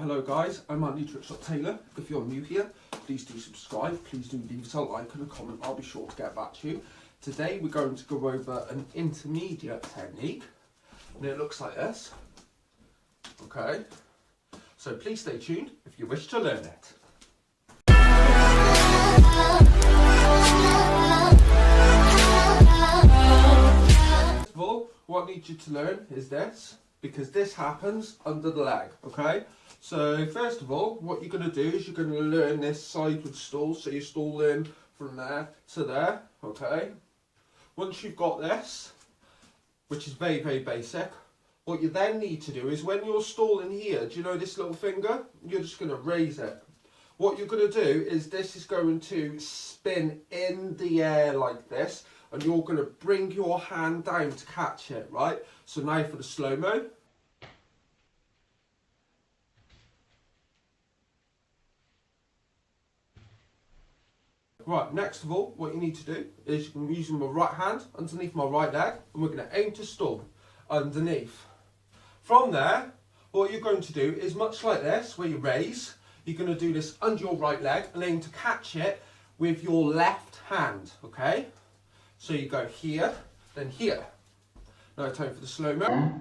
hello guys, I'm Andy Taylor. If you're new here, please do subscribe, please do leave us a like and a comment, I'll be sure to get back to you. Today we're going to go over an intermediate technique, and it looks like this. Okay, so please stay tuned if you wish to learn it. First of all, what I need you to learn is this, because this happens under the leg, okay? So first of all, what you're going to do is you're going to learn this sideward stall, so you stall in from there to there, okay? Once you've got this, which is very, very basic, what you then need to do is when you're stalling here, do you know this little finger? You're just going to raise it. What you're going to do is this is going to spin in the air like this, and you're going to bring your hand down to catch it, right? So now for the slow-mo. Right, next of all, what you need to do is I'm using my right hand underneath my right leg, and we're going to aim to stall underneath. From there, what you're going to do is much like this, where you raise, you're going to do this under your right leg and aim to catch it with your left hand, okay? So you go here, then here. Now time for the slow-mo.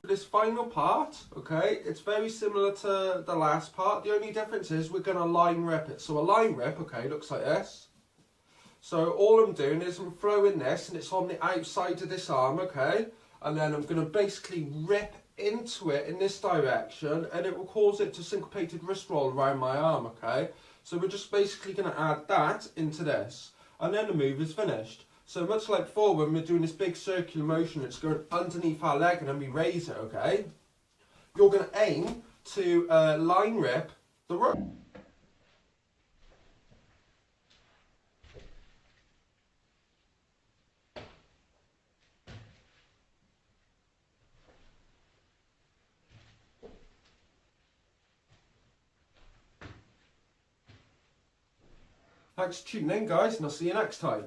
This final part, okay, it's very similar to the last part. The only difference is we're going to line rip it. So a line rip, okay, looks like this. So all I'm doing is I'm throwing this, and it's on the outside of this arm, okay? And then I'm going to basically rip into it in this direction, and it will cause it to syncopated wrist roll around my arm, okay? So we're just basically going to add that into this, and then the move is finished. So much like before, when we're doing this big circular motion, it's going underneath our leg and then we raise it, okay? You're going to aim to line rip the rope. Thanks for tuning in, guys, and I'll see you next time.